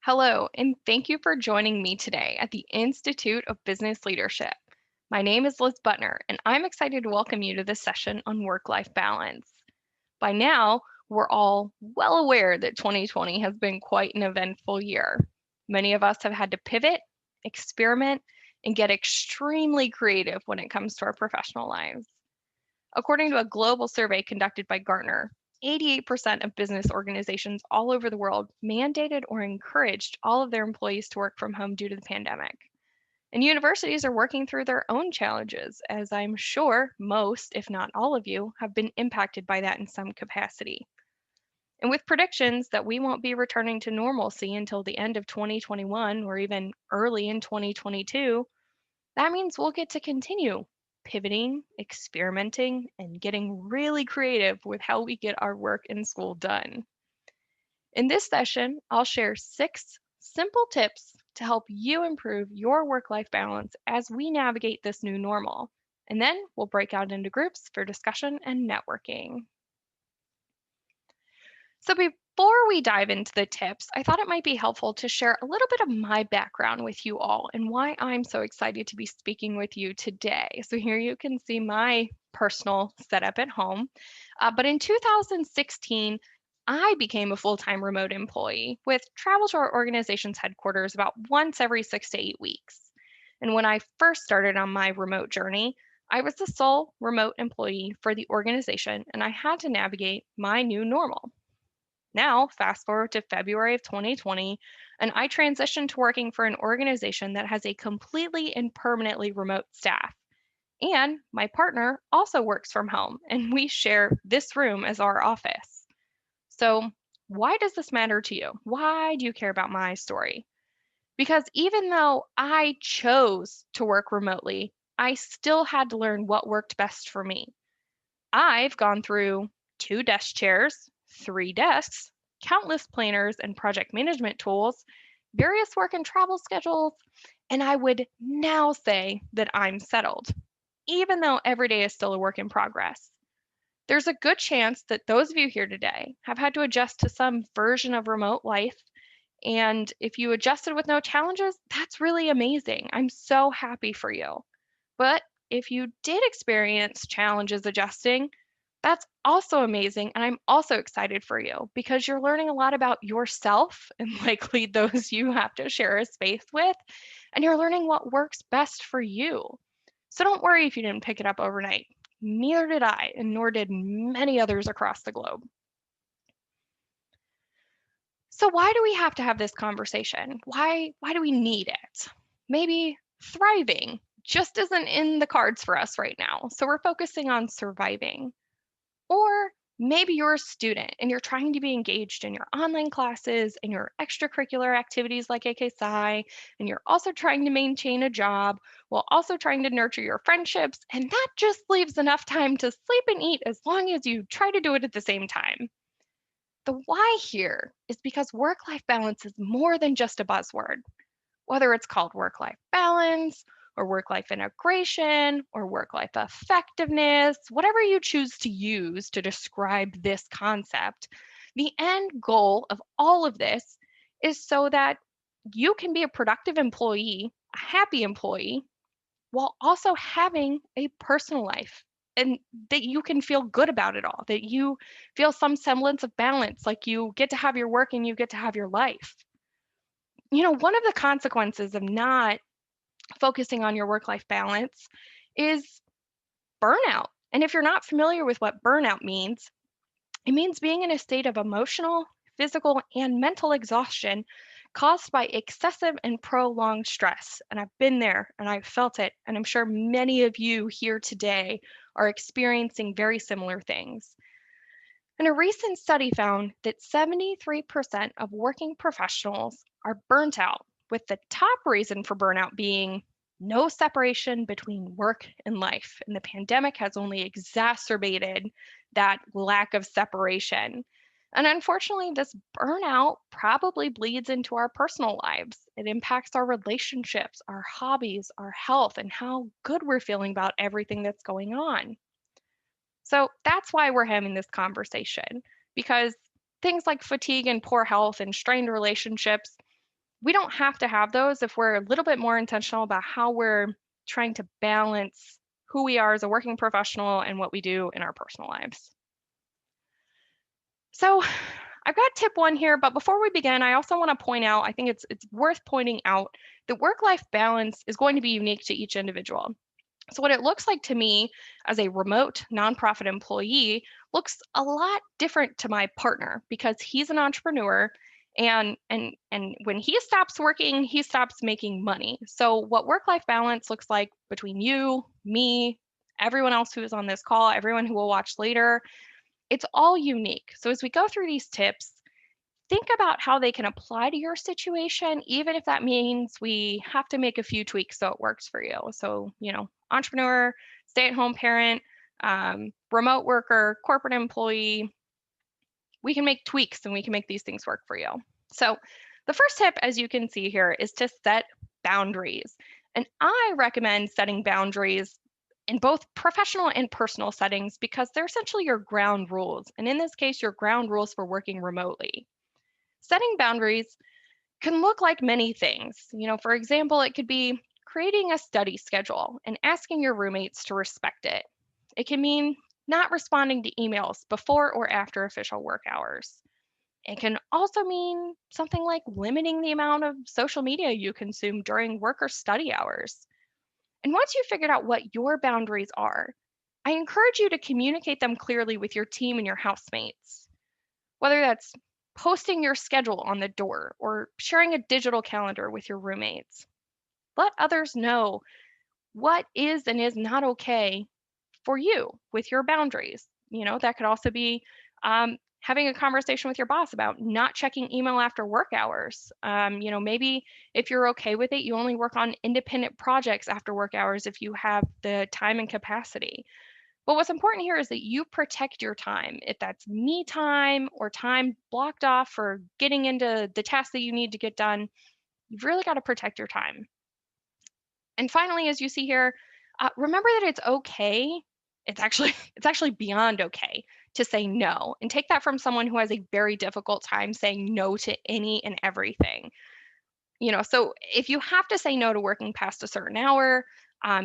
Hello, and thank you for joining me today at the Institute of Business Leadership. My name is Liz Buttner, and I'm excited to welcome you to this session on work-life balance. By now, we're all well aware that 2020 has been quite an eventful year. Many of us have had to pivot, experiment, and get extremely creative when it comes to our professional lives. According to a global survey conducted by Gartner, 88% of business organizations all over the world mandated or encouraged all of their employees to work from home due to the pandemic. And universities are working through their own challenges, as I'm sure most, if not all of you, have been impacted by that in some capacity. And with predictions that we won't be returning to normalcy until the end of 2021 or even early in 2022, that means we'll get to continue pivoting, experimenting, and getting really creative with how we get our work and school done. In this session, I'll share 6 simple tips to help you improve your work life balance as we navigate this new normal. And then we'll break out into groups for discussion and networking. So, before we dive into the tips, I thought it might be helpful to share a little bit of my background with you all and why I'm so excited to be speaking with you today. So, here you can see my personal setup at home. But in 2016, I became a full time remote employee with travel to our organization's headquarters about once every 6 to 8 weeks. And when I first started on my remote journey, I was the sole remote employee for the organization, and I had to navigate my new normal. Now, fast forward to February of 2020, and I transitioned to working for an organization that has a completely and permanently remote staff. And my partner also works from home, and we share this room as our office. So, why does this matter to you? Why do you care about my story? Because even though I chose to work remotely, I still had to learn what worked best for me. I've gone through 2 desk chairs, 3 desks, countless planners and project management tools, various work and travel schedules, and I would now say that I'm settled, even though every day is still a work in progress. There's a good chance that those of you here today have had to adjust to some version of remote life. And if you adjusted with no challenges, that's really amazing. I'm so happy for you. But if you did experience challenges adjusting, that's also amazing. And I'm also excited for you because you're learning a lot about yourself and likely those you have to share a space with. And you're learning what works best for you. So don't worry if you didn't pick it up overnight. Neither did I, and nor did many others across the globe. So why do we have to have this conversation? Why do we need it? Maybe thriving just isn't in the cards for us right now. So we're focusing on surviving. Or maybe you're a student and you're trying to be engaged in your online classes and your extracurricular activities like AKSI, and you're also trying to maintain a job while also trying to nurture your friendships. And that just leaves enough time to sleep and eat as long as you try to do it at the same time. The why here is because work life balance is more than just a buzzword. Whether it's called work life balance or work life integration or work life effectiveness, whatever you choose to use to describe this concept, the end goal of all of this is so that you can be a productive employee, a happy employee, while also having a personal life and that you can feel good about it all, that you feel some semblance of balance, like you get to have your work and you get to have your life. One of the consequences of not focusing on your work life balance is burnout. And if you're not familiar with what burnout means, it means being in a state of emotional, physical, and mental exhaustion caused by excessive and prolonged stress. And I've been there and I've felt it. And I'm sure many of you here today are experiencing very similar things. And a recent study found that 73% of working professionals are burnt out, with the top reason for burnout being no separation between work and life. And the pandemic has only exacerbated that lack of separation. And unfortunately, this burnout probably bleeds into our personal lives. It impacts our relationships, our hobbies, our health, and how good we're feeling about everything that's going on. So that's why we're having this conversation, because things like fatigue and poor health and strained relationships, we don't have to have those if we're a little bit more intentional about how we're trying to balance who we are as a working professional and what we do in our personal lives. So I've got tip one here, but before we begin, I also want to point out, I think it's worth pointing out that work-life balance is going to be unique to each individual. So what it looks like to me as a remote nonprofit employee looks a lot different to my partner because he's an entrepreneur and when he stops working, he stops making money. So what work-life balance looks like between you, me, everyone else who is on this call, everyone who will watch later, it's all unique. So as we go through these tips, think about how they can apply to your situation, even if that means we have to make a few tweaks so it works for you. So, entrepreneur, stay-at-home parent, remote worker, corporate employee, we can make tweaks and we can make these things work for you. So the first tip, as you can see here, is to set boundaries. And I recommend setting boundaries in both professional and personal settings because they're essentially your ground rules. And in this case, your ground rules for working remotely. Setting boundaries can look like many things. For example, it could be creating a study schedule and asking your roommates to respect it. It can mean not responding to emails before or after official work hours. It can also mean something like limiting the amount of social media you consume during work or study hours. And once you've figured out what your boundaries are, I encourage you to communicate them clearly with your team and your housemates. Whether that's posting your schedule on the door or sharing a digital calendar with your roommates. Let others know what is and is not okay for you with your boundaries. That could also be having a conversation with your boss about not checking email after work hours. Maybe if you're okay with it, you only work on independent projects after work hours if you have the time and capacity. But what's important here is that you protect your time. If that's me time or time blocked off for getting into the tasks that you need to get done, you've really got to protect your time. And finally, as you see here, remember that it's okay. It's actually beyond okay to say no, and take that from someone who has a very difficult time saying no to any and everything. So if you have to say no to working past a certain hour,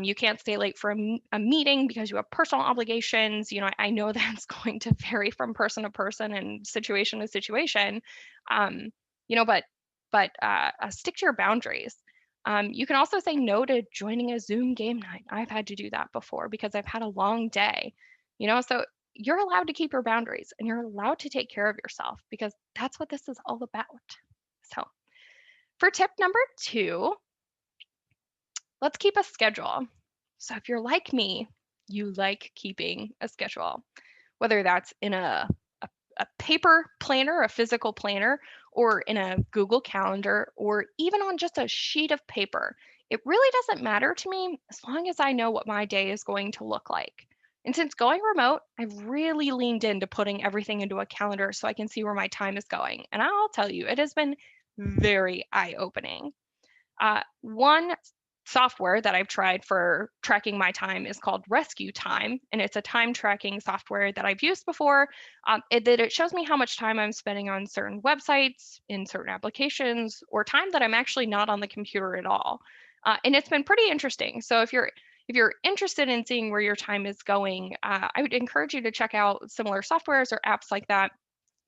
you can't stay late for a meeting because you have personal obligations. I know that's going to vary from person to person and situation to situation. Um, but stick to your boundaries. You can also say no to joining a Zoom game night. I've had to do that before because I've had a long day. So you're allowed to keep your boundaries and you're allowed to take care of yourself because that's what this is all about. So for tip number 2, let's keep a schedule. So if you're like me, you like keeping a schedule, whether that's in a paper planner, a physical planner, or in a Google Calendar, or even on just a sheet of paper. It really doesn't matter to me as long as I know what my day is going to look like. And since going remote, I've really leaned into putting everything into a calendar so I can see where my time is going. And I'll tell you, it has been very eye-opening. One software that I've tried for tracking my time is called Rescue Time, and it's a time tracking software that I've used before. It shows me how much time I'm spending on certain websites, in certain applications, or time that I'm actually not on the computer at all. And it's been pretty interesting. So if you're interested in seeing where your time is going, I would encourage you to check out similar softwares or apps like that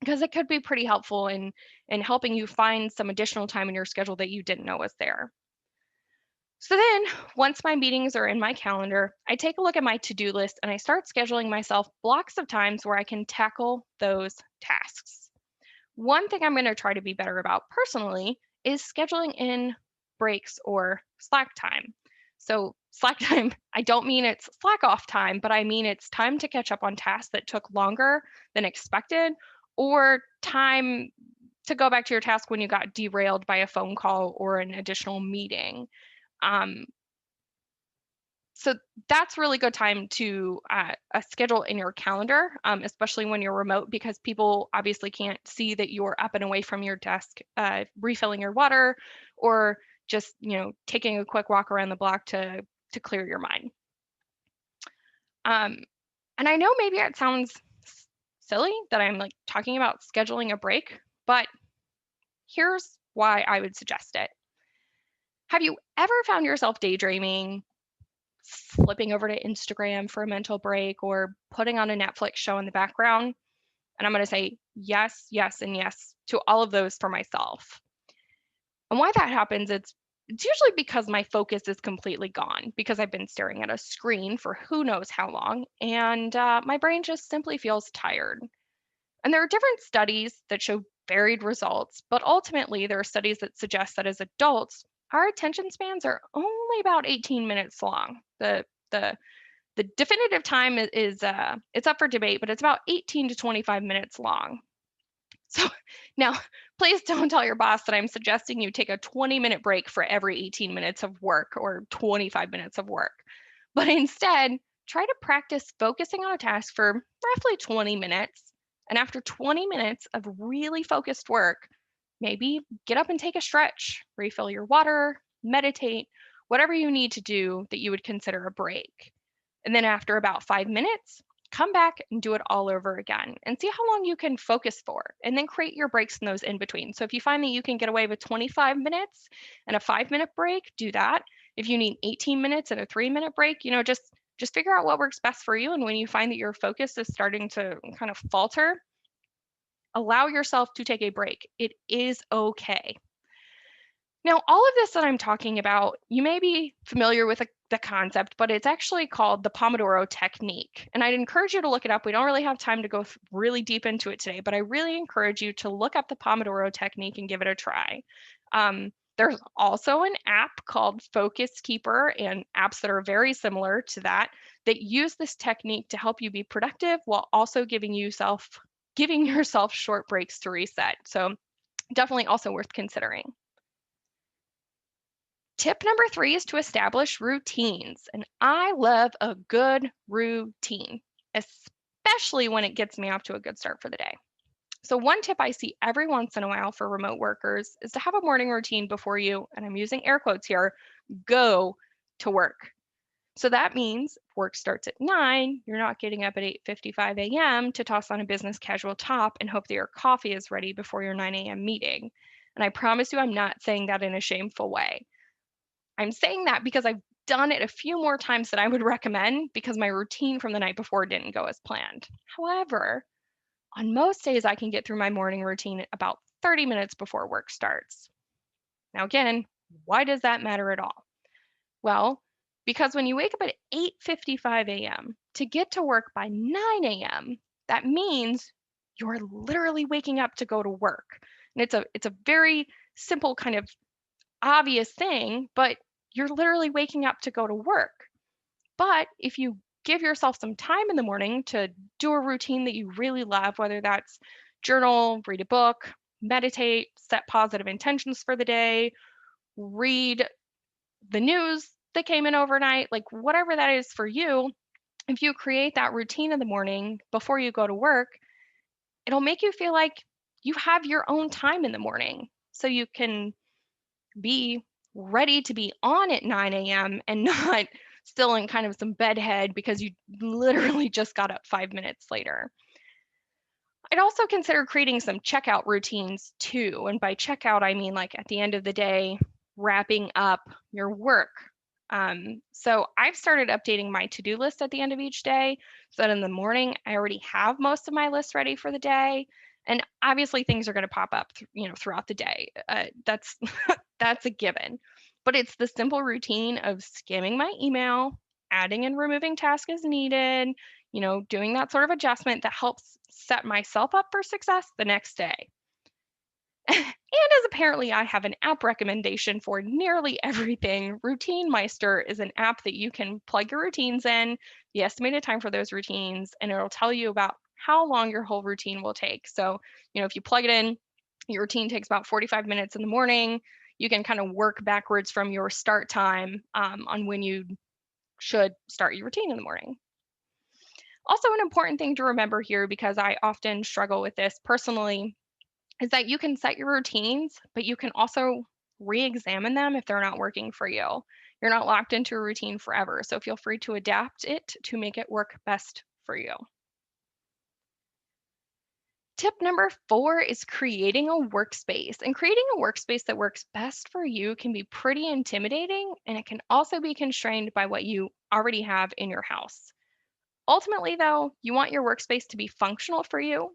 because it could be pretty helpful in helping you find some additional time in your schedule that you didn't know was there. So then, once my meetings are in my calendar, I take a look at my to-do list and I start scheduling myself blocks of times where I can tackle those tasks. One thing I'm going to try to be better about personally is scheduling in breaks or slack time. So, slack time, I don't mean it's slack off time, but I mean it's time to catch up on tasks that took longer than expected or time to go back to your task when you got derailed by a phone call or an additional meeting. Um, so that's really good time to schedule in your calendar, especially when you're remote, because people obviously can't see that you're up and away from your desk, refilling your water, or just taking a quick walk around the block to clear your mind. And I know maybe it sounds silly that I'm like talking about scheduling a break, but here's why I would suggest it. Have you ever found yourself daydreaming, flipping over to Instagram for a mental break, or putting on a Netflix show in the background? And I'm going to say yes, yes, and yes to all of those for myself. And why that happens, it's usually because my focus is completely gone because I've been staring at a screen for who knows how long, and my brain just simply feels tired. And there are different studies that show varied results, but ultimately there are studies that suggest that as adults, our attention spans are only about 18 minutes long. The the definitive time is it's up for debate, but it's about 18 to 25 minutes long. So now, please don't tell your boss that I'm suggesting you take a 20-minute break for every 18 minutes of work or 25 minutes of work. But instead, try to practice focusing on a task for roughly 20 minutes. And after 20 minutes of really focused work, maybe get up and take a stretch, refill your water, meditate, whatever you need to do that you would consider a break. And then after about 5 minutes, come back and do it all over again and see how long you can focus for. And then create your breaks in those in between. So if you find that you can get away with 25 minutes and a 5-minute break, do that. If you need 18 minutes and a 3-minute break, just figure out what works best for you. And when you find that your focus is starting to kind of falter, allow yourself to take a break. It is okay. Now, all of this that I'm talking about, you may be familiar with the concept, but it's actually called the Pomodoro technique. And I'd encourage you to look it up. We don't really have time to go really deep into it today, but I really encourage you to look up the Pomodoro technique and give it a try. There's also an app called Focus Keeper and apps that are very similar to that use this technique to help you be productive while also giving yourself short breaks to reset. So definitely also worth considering. Tip number 3 is to establish routines. And I love a good routine, especially when it gets me off to a good start for the day. So, one tip I see every once in a while for remote workers is to have a morning routine before you, and I'm using air quotes here, go to work. So that means work starts at 9, you're not getting up at 8:55 a.m. to toss on a business casual top and hope that your coffee is ready before your 9 a.m. meeting. And I promise you, I'm not saying that in a shameful way. I'm saying that because I've done it a few more times than I would recommend because my routine from the night before didn't go as planned. However, on most days, I can get through my morning routine about 30 minutes before work starts. Now, again, why does that matter at all? Well, because when you wake up at 8:55 a.m. to get to work by 9 a.m., that means you're literally waking up to go to work. And it's a very simple kind of obvious thing, but you're literally waking up to go to work. But if you give yourself some time in the morning to do a routine that you really love, whether that's journal, read a book, meditate, set positive intentions for the day, read the news that came in overnight, like whatever that is for you, if you create that routine in the morning before you go to work, it'll make you feel like you have your own time in the morning. So you can be ready to be on at 9 a.m. and not still in kind of some bedhead because you literally just got up 5 minutes later. I'd also consider creating some checkout routines too. And by checkout, I mean like at the end of the day, wrapping up your work. So I've started updating my to-do list at the end of each day so that in the morning I already have most of my list ready for the day. And obviously things are going to pop up, throughout the day. That's that's a given. But it's the simple routine of skimming my email, adding and removing tasks as needed, doing that sort of adjustment that helps set myself up for success the next day. And as apparently I have an app recommendation for nearly everything, Routine Meister is an app that you can plug your routines in, the estimated time for those routines, and it'll tell you about how long your whole routine will take. So, if you plug it in, your routine takes about 45 minutes in the morning. You can kind of work backwards from your start time on when you should start your routine in the morning. Also, an important thing to remember here, because I often struggle with this personally, is that you can set your routines, but you can also re-examine them if they're not working for you. You're not locked into a routine forever, so feel free to adapt it to make it work best for you. Tip number 4 is creating a workspace. And creating a workspace that works best for you can be pretty intimidating, and it can also be constrained by what you already have in your house. Ultimately, though, you want your workspace to be functional for you.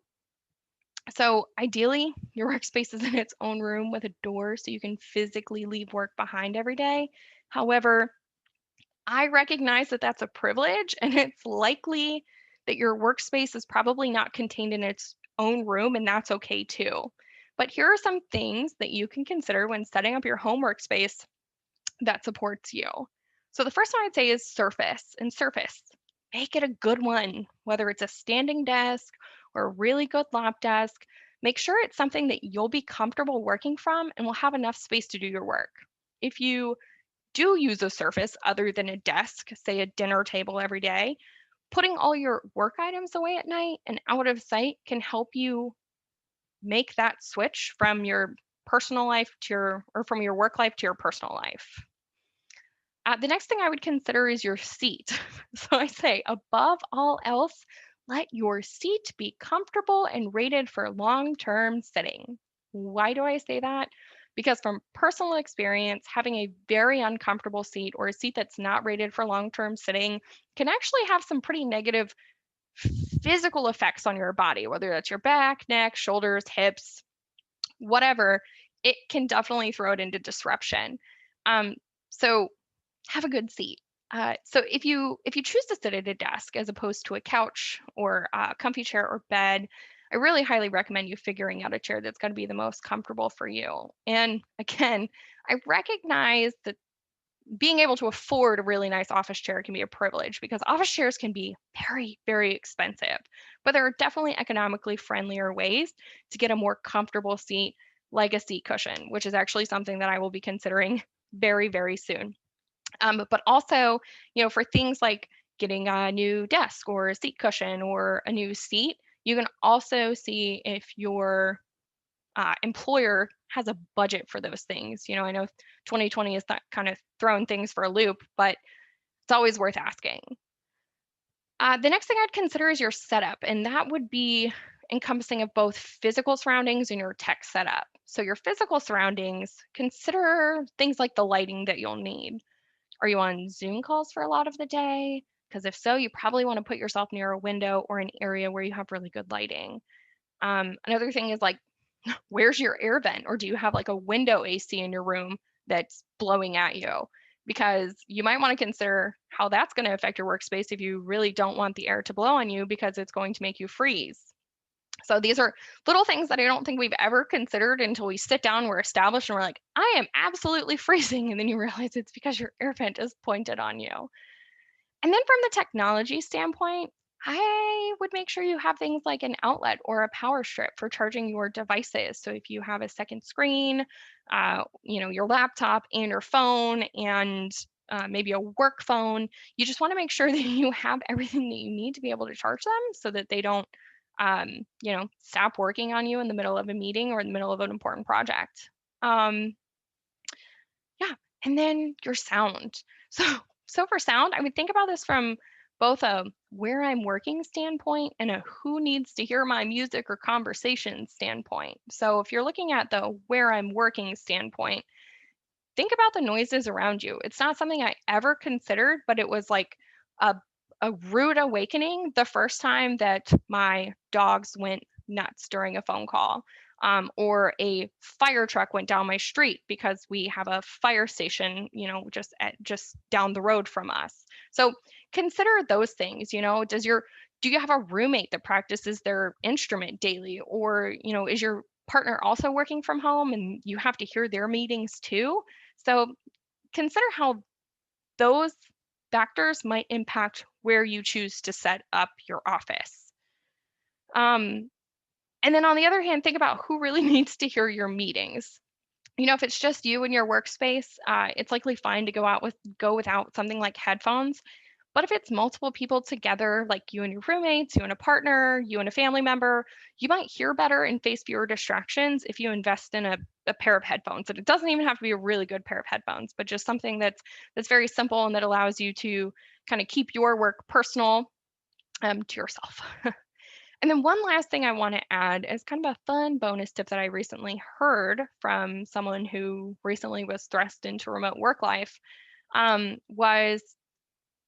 So ideally, your workspace is in its own room with a door so you can physically leave work behind every day. However, I recognize that that's a privilege, and it's likely that your workspace is probably not contained in its own room, and that's okay too. But here are some things that you can consider when setting up your home workspace that supports you. So the first one I'd say is surface. Make it a good one, whether it's a standing desk or a really good lap desk. Make sure it's something that you'll be comfortable working from and will have enough space to do your work. If you do use a surface other than a desk, say a dinner table every day, putting all your work items away at night and out of sight can help you make that switch from your personal life to or from your work life to your personal life. The next thing I would consider is your seat. So I say, above all else, let your seat be comfortable and rated for long term sitting. Why do I say that? Because from personal experience, having a very uncomfortable seat or a seat that's not rated for long term sitting can actually have some pretty negative physical effects on your body, whether that's your back, neck, shoulders, hips, whatever. It can definitely throw it into disruption. So have a good seat. So if you choose to sit at a desk as opposed to a couch or a comfy chair or bed, I really highly recommend you figuring out a chair that's going to be the most comfortable for you. And again, I recognize that being able to afford a really nice office chair can be a privilege because office chairs can be very, very expensive. But there are definitely economically friendlier ways to get a more comfortable seat, like a seat cushion, which is actually something that I will be considering very, very soon. But also, for things like getting a new desk or a seat cushion or a new seat, you can also see if your employer has a budget for those things. I know 2020 has that kind of thrown things for a loop, but it's always worth asking. The next thing I'd consider is your setup, and that would be encompassing of both physical surroundings and your tech setup. So your physical surroundings, consider things like the lighting that you'll need. Are you on Zoom calls for a lot of the day? Because if so, you probably want to put yourself near a window or an area where you have really good lighting. Another thing is like, where's your air vent? Or do you have like a window AC in your room that's blowing at you? Because you might want to consider how that's going to affect your workspace if you really don't want the air to blow on you because it's going to make you freeze. So these are little things that I don't think we've ever considered until we sit down, we're established, and we're like, I am absolutely freezing. And then you realize it's because your air vent is pointed on you. And then from the technology standpoint, I would make sure you have things like an outlet or a power strip for charging your devices. So if you have a second screen, your laptop and your phone and maybe a work phone, you just want to make sure that you have everything that you need to be able to charge them so that they don't, stop working on you in the middle of a meeting or in the middle of an important project. Um, yeah, and then your sound. So so for sound, I would think about this from both a where I'm working standpoint and a who needs to hear my music or conversation standpoint. So if you're looking at the where I'm working standpoint, think about the noises around you. It's not something I ever considered, but it was like a a rude awakening the first time that my dogs went nuts during a phone call. Or a fire truck went down my street because we have a fire station, just down the road from us. So consider those things. Do you have a roommate that practices their instrument daily, or is your partner also working from home and you have to hear their meetings too? So consider how those factors might impact where you choose to set up your office. Um, and then on the other hand, think about who really needs to hear your meetings. If it's just you and your workspace, it's likely fine to go without something like headphones. But if it's multiple people together, like you and your roommates, you and a partner, you and a family member, you might hear better and face fewer distractions if you invest in a pair of headphones. And it doesn't even have to be a really good pair of headphones, but just something that's very simple and that allows you to kind of keep your work personal to yourself. And then one last thing I want to add is kind of a fun bonus tip that I recently heard from someone who recently was thrust into remote work life, was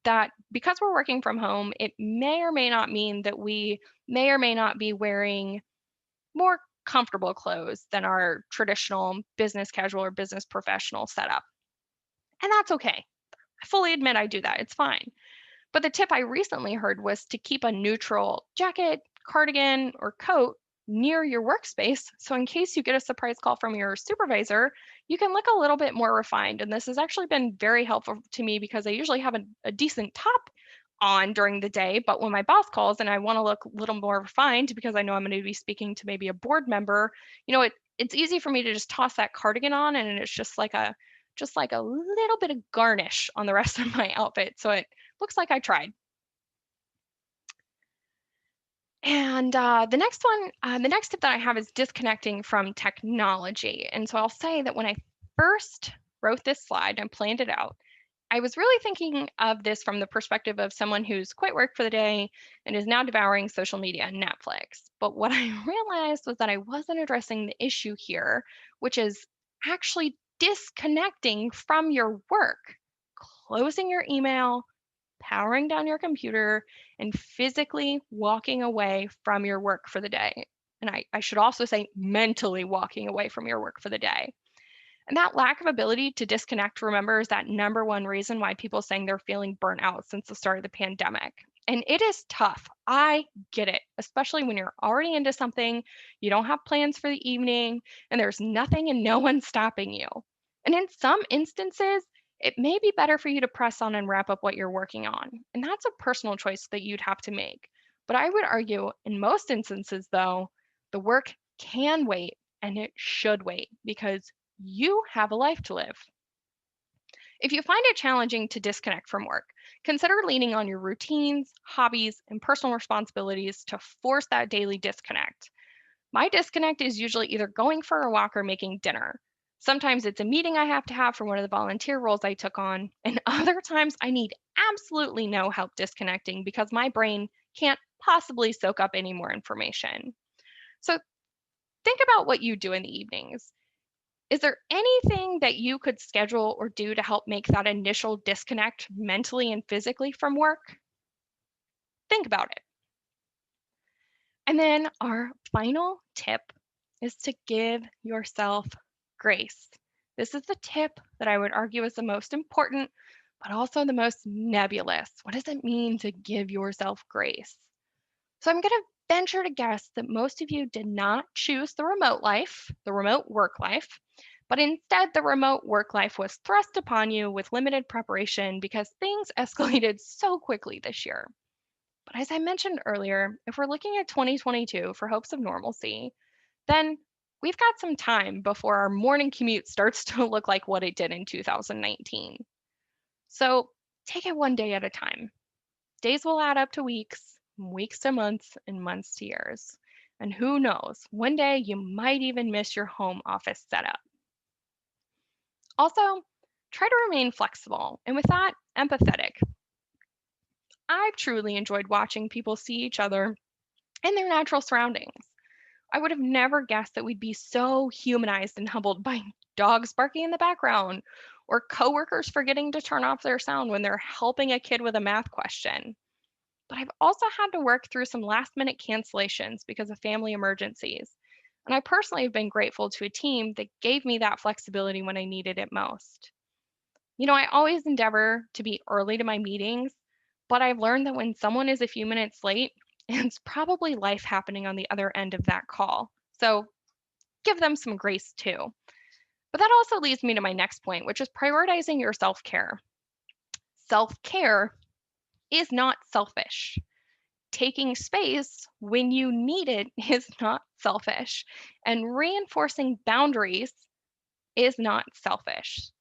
that because we're working from home, it may or may not mean that we may or may not be wearing more comfortable clothes than our traditional business casual or business professional setup. And that's okay. I fully admit I do that. It's fine. But the tip I recently heard was to keep a neutral jacket, cardigan, or coat near your workspace. So, in case you get a surprise call from your supervisor, you can look a little bit more refined. And this has actually been very helpful to me because I usually have a decent top on during the day. But when my boss calls and I want to look a little more refined because I know I'm going to be speaking to maybe a board member, it's easy for me to just toss that cardigan on and it's just like a little bit of garnish on the rest of my outfit. So it looks like I tried. And the next tip that I have is disconnecting from technology. And so I'll say that when I first wrote this slide and planned it out, I was really thinking of this from the perspective of someone who's quit work for the day and is now devouring social media and Netflix. But what I realized was that I wasn't addressing the issue here, which is actually disconnecting from your work, closing your email, powering down your computer, and physically walking away from your work for the day. And I should also say mentally walking away from your work for the day. And that lack of ability to disconnect, remember, is that number one reason why people saying they're feeling burnt out since the start of the pandemic. And it is tough. I get it, especially when you're already into something, you don't have plans for the evening, and there's nothing and no one stopping you. And in some instances, it may be better for you to press on and wrap up what you're working on. And that's a personal choice that you'd have to make. But I would argue in most instances, though, the work can wait and it should wait because you have a life to live. If you find it challenging to disconnect from work, consider leaning on your routines, hobbies, and personal responsibilities to force that daily disconnect. My disconnect is usually either going for a walk or making dinner. Sometimes it's a meeting I have to have for one of the volunteer roles I took on, and other times I need absolutely no help disconnecting because my brain can't possibly soak up any more information. So think about what you do in the evenings. Is there anything that you could schedule or do to help make that initial disconnect mentally and physically from work? Think about it. And then our final tip is to give yourself grace. This is the tip that I would argue is the most important, but also the most nebulous. What does it mean to give yourself grace? So I'm going to venture to guess that most of you did not choose the remote life, the remote work life, but instead the remote work life was thrust upon you with limited preparation because things escalated so quickly this year. But as I mentioned earlier, if we're looking at 2022 for hopes of normalcy, then we've got some time before our morning commute starts to look like what it did in 2019. So take it one day at a time. Days will add up to weeks, weeks to months, and months to years. And who knows, one day you might even miss your home office setup. Also, try to remain flexible and with that, empathetic. I've truly enjoyed watching people see each other in their natural surroundings. I would have never guessed that we'd be so humanized and humbled by dogs barking in the background or coworkers forgetting to turn off their sound when they're helping a kid with a math question. But I've also had to work through some last minute cancellations because of family emergencies. And I personally have been grateful to a team that gave me that flexibility when I needed it most. I always endeavor to be early to my meetings, but I've learned that when someone is a few minutes late, it's probably life happening on the other end of that call. So give them some grace too. But that also leads me to my next point, which is prioritizing your self care. Self care is not selfish. Taking space when you need it is not selfish. And reinforcing boundaries is not selfish.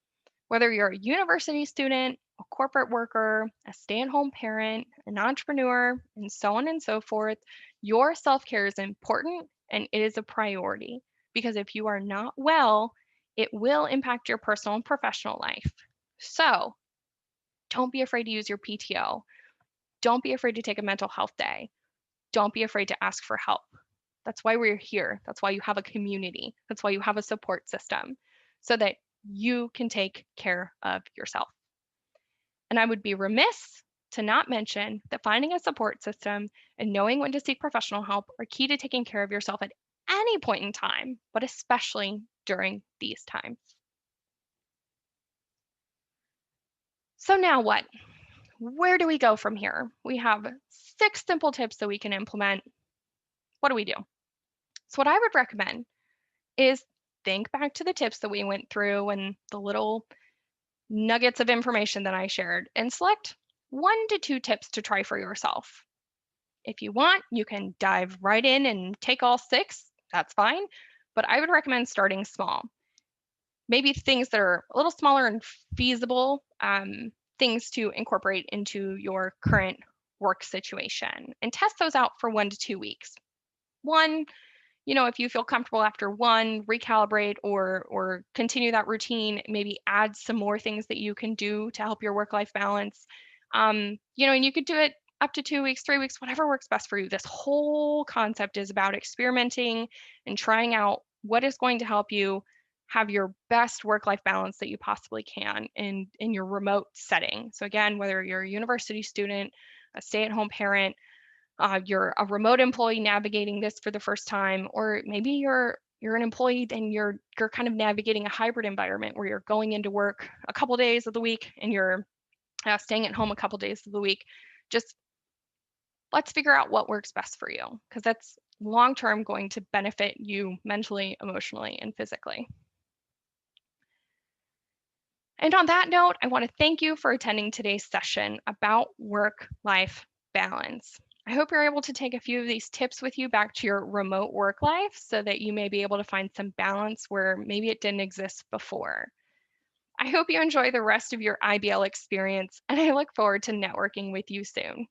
Whether you're a university student, a corporate worker, a stay at home parent, an entrepreneur, and so on and so forth, your self care is important and it is a priority. Because if you are not well, it will impact your personal and professional life. So don't be afraid to use your PTO. Don't be afraid to take a mental health day. don't be afraid to ask for help. That's why we're here. That's why you have a community. That's why you have a support system, so that you can take care of yourself. And I would be remiss to not mention that finding a support system and knowing when to seek professional help are key to taking care of yourself at any point in time, but especially during these times. So now what? Where do we go from here? We have 6 simple tips that we can implement. What do we do? So what I would recommend is think back to the tips that we went through and the little nuggets of information that I shared and select 1 to 2 tips to try for yourself. If you want, you can dive right in and take all 6. That's fine. But I would recommend starting small. Maybe things that are a little smaller and feasible, things to incorporate into your current work situation, and test those out for 1 to 2 weeks. One, if you feel comfortable after one, recalibrate or continue that routine, maybe add some more things that you can do to help your work-life balance. And you could do it up to 2 weeks, 3 weeks, whatever works best for you. This whole concept is about experimenting and trying out what is going to help you have your best work-life balance that you possibly can in your remote setting. So again, whether you're a university student, a stay-at-home parent, you're a remote employee navigating this for the first time, or maybe you're an employee and you're kind of navigating a hybrid environment where you're going into work a couple days of the week and you're staying at home a couple days of the week. Just let's figure out what works best for you, because that's long term going to benefit you mentally, emotionally, and physically. And on that note, I want to thank you for attending today's session about work-life balance. I hope you're able to take a few of these tips with you back to your remote work life so that you may be able to find some balance where maybe it didn't exist before. I hope you enjoy the rest of your IBL experience, and I look forward to networking with you soon.